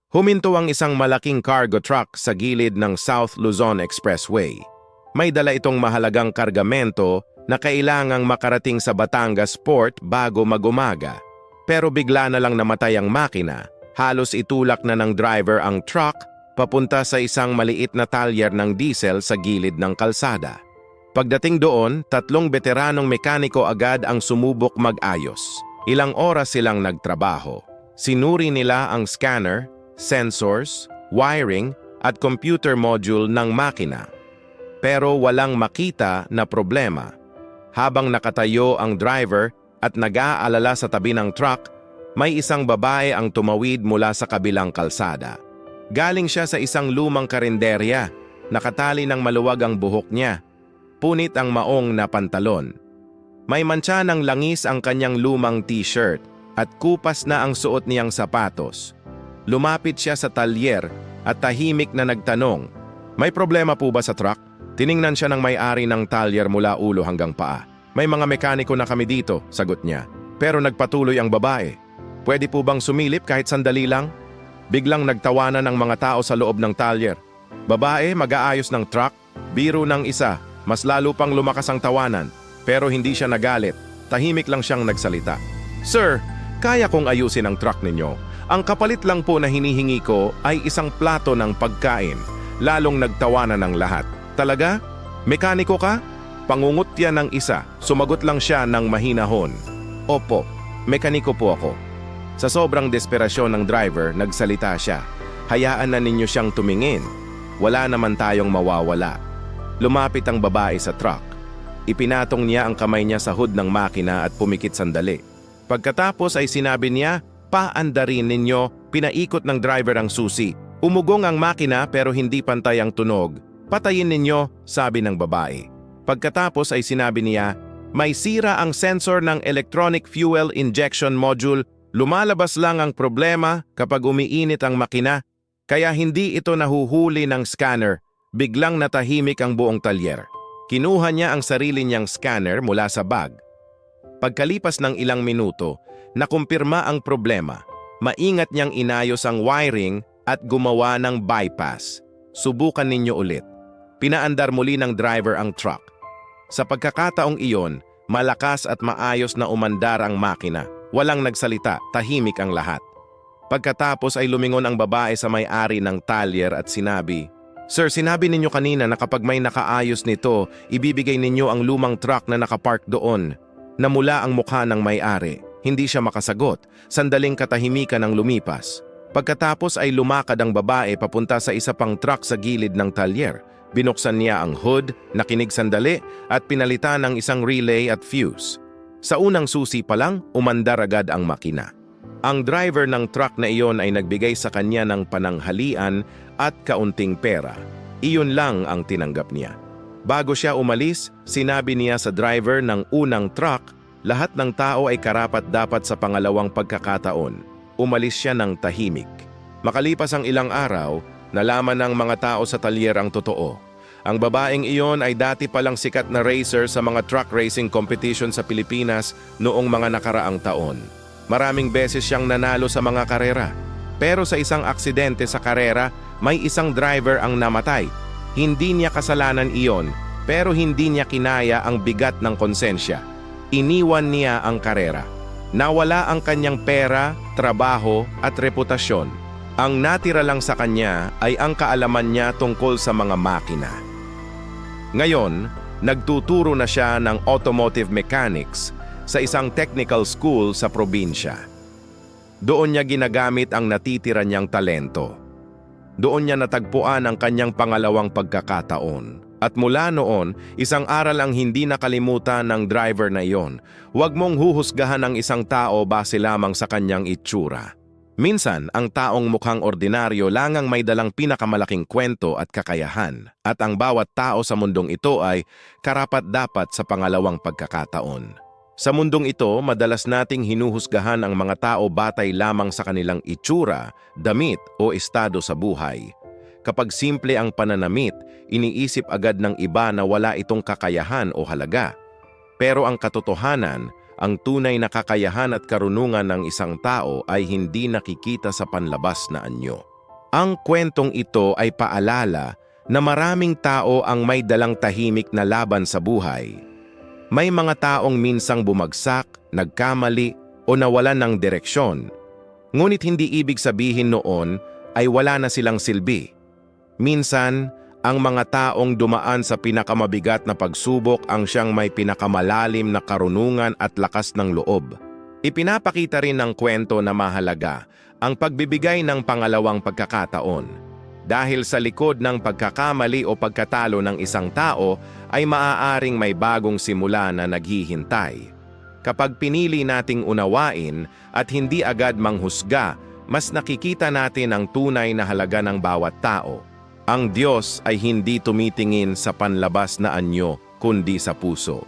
Huminto ang isang malaking cargo truck sa gilid ng South Luzon Expressway. May dala itong mahalagang kargamento na kailangang makarating sa Batangas Port bago mag-umaga. Pero bigla na lang namatay ang makina. Halos itulak na ng driver ang truck papunta sa isang maliit na talyer ng diesel sa gilid ng kalsada. Pagdating doon, 3 veteranong mekaniko agad ang sumubok mag-ayos. Ilang oras silang nagtrabaho. Sinuri nila ang scanner, sensors, wiring at computer module ng makina. Pero walang makita na problema. Habang nakatayo ang driver at nag-aalala sa tabi ng truck, may isang babae ang tumawid mula sa kabilang kalsada. Galing siya sa isang lumang karinderya, nakatali ng maluwag ang buhok niya. Punit ang maong na pantalon. May mantsa ng langis ang kanyang lumang t-shirt at kupas na ang suot niyang sapatos. Lumapit siya sa talyer at tahimik na nagtanong, "May problema po ba sa truck?" Tiningnan siya ng may-ari ng talyer mula ulo hanggang paa. "May mga mekaniko na kami dito," sagot niya. Pero nagpatuloy ang babae. "Pwede po bang sumilip kahit sandali lang?" Biglang nagtawanan ng mga tao sa loob ng talyer. Babae, mag-aayos ng truck, biro ng isa, mas lalo pang lumakas ang tawanan. Pero hindi siya nagalit, tahimik lang siyang nagsalita. "Sir, kaya kong ayusin ang truck ninyo. Ang kapalit lang po na hinihingi ko ay isang plato ng pagkain." Lalong nagtawanan ng lahat. "Talaga? Mekaniko ka?" Pangungutya ng isa, sumagot lang siya ng mahinahon. "Opo, mekaniko po ako." Sa sobrang desperasyon ng driver, nagsalita siya. "Hayaan na ninyo siyang tumingin. Wala naman tayong mawawala." Lumapit ang babae sa truck. Ipinatong niya ang kamay niya sa hood ng makina at pumikit sandali. Pagkatapos ay sinabi niya, "Paandarin ninyo." Pinaikot ng driver ang susi. Umugong ang makina pero hindi pantay ang tunog. "Patayin ninyo," sabi ng babae. Pagkatapos ay sinabi niya, "May sira ang sensor ng electronic fuel injection module. Lumalabas lang ang problema kapag umiinit ang makina, kaya hindi ito nahuhuli ng scanner." Biglang natahimik ang buong talyer. Kinuha niya ang sarili niyang scanner mula sa bag. Pagkalipas ng ilang minuto, nakumpirma ang problema. Maingat niyang inayos ang wiring at gumawa ng bypass. "Subukan ninyo ulit." Pinaandar muli ng driver ang truck. Sa pagkakataong iyon, malakas at maayos na umandar ang makina. Walang nagsalita, tahimik ang lahat. Pagkatapos ay lumingon ang babae sa may-ari ng talyer at sinabi, "Sir, sinabi ninyo kanina na kapag may nakaayos nito, ibibigay ninyo ang lumang truck na nakapark doon." Namula ang mukha ng may-ari. Hindi siya makasagot. Sandaling katahimikan ang lumipas. Pagkatapos ay lumakad ang babae papunta sa isa pang truck sa gilid ng talyer. Binuksan niya ang hood, nakinig sandali at pinalitan ng isang relay at fuse. Sa unang susi pa lang, umandar agad ang makina. Ang driver ng truck na iyon ay nagbigay sa kanya ng pananghalian at kaunting pera. Iyon lang ang tinanggap niya. Bago siya umalis, sinabi niya sa driver ng unang truck, lahat ng tao ay karapat-dapat sa pangalawang pagkakataon. Umalis siya ng tahimik. Makalipas ang ilang araw, nalaman ng mga tao sa talyer ang totoo. Ang babaeng iyon ay dati palang sikat na racer sa mga truck racing competition sa Pilipinas noong mga nakaraang taon. Maraming beses siyang nanalo sa mga karera. Pero sa isang aksidente sa karera, may isang driver ang namatay. Hindi niya kasalanan iyon, pero hindi niya kinaya ang bigat ng konsensya. Iniwan niya ang karera. Nawala ang kanyang pera, trabaho at reputasyon. Ang natira lang sa kanya ay ang kaalaman niya tungkol sa mga makina. Ngayon, nagtuturo na siya ng automotive mechanics sa isang technical school sa probinsya. Doon niya ginagamit ang natitira niyang talento. Doon niya natagpuan ang kanyang pangalawang pagkakataon. At mula noon, isang aral ang hindi nakalimutan ng driver na iyon. Huwag mong huhusgahan ang isang tao base lamang sa kanyang itsura. Minsan, ang taong mukhang ordinaryo lang ang may dalang pinakamalaking kwento at kakayahan. At ang bawat tao sa mundong ito ay karapat-dapat sa pangalawang pagkakataon. Sa mundong ito, madalas nating hinuhusgahan ang mga tao batay lamang sa kanilang itsura, damit o estado sa buhay. Kapag simple ang pananamit, iniisip agad ng iba na wala itong kakayahan o halaga. Pero ang katotohanan, ang tunay na kakayahan at karunungan ng isang tao ay hindi nakikita sa panlabas na anyo. Ang kwentong ito ay paalala na maraming tao ang may dalang tahimik na laban sa buhay. May mga taong minsang bumagsak, nagkamali o nawalan ng direksyon. Ngunit hindi ibig sabihin noon ay wala na silang silbi. Minsan, ang mga taong dumaan sa pinakamabigat na pagsubok ang siyang may pinakamalalim na karunungan at lakas ng loob. Ipinapakita rin ng kwento na mahalaga ang pagbibigay ng pangalawang pagkakataon. Dahil sa likod ng pagkakamali o pagkatalo ng isang tao ay maaaring may bagong simula na naghihintay. Kapag pinili nating unawain at hindi agad manghusga, mas nakikita natin ang tunay na halaga ng bawat tao. Ang Diyos ay hindi tumitingin sa panlabas na anyo, kundi sa puso.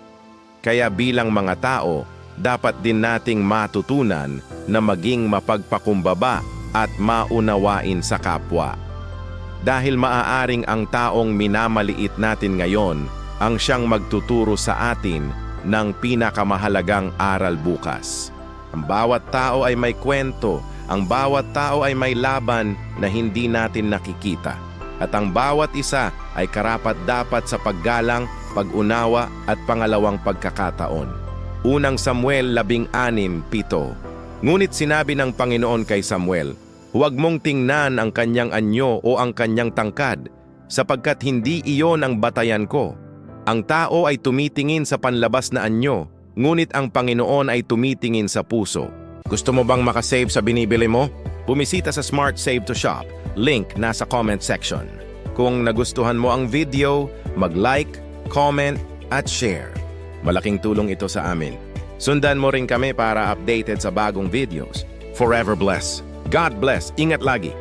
Kaya bilang mga tao, dapat din nating matutunan na maging mapagpakumbaba at maunawain sa kapwa. Dahil maaaring ang taong minamaliit natin ngayon ang siyang magtuturo sa atin ng pinakamahalagang aral bukas. Ang bawat tao ay may kwento, ang bawat tao ay may laban na hindi natin nakikita. At ang bawat isa ay karapat-dapat sa paggalang, pag-unawa at pangalawang pagkakataon. Unang Samuel 16:7. Ngunit sinabi ng Panginoon kay Samuel, "Huwag mong tingnan ang kanyang anyo o ang kanyang tangkad, sapagkat hindi iyon ang batayan ko. Ang tao ay tumitingin sa panlabas na anyo, ngunit ang Panginoon ay tumitingin sa puso." Gusto mo bang makasave sa binibili mo? Bumisita sa Smart Save to Shop. Link nasa comment section. Kung nagustuhan mo ang video, mag-like, comment, at share. Malaking tulong ito sa amin. Sundan mo rin kami para updated sa bagong videos. Forever bless. God bless. Ingat lagi.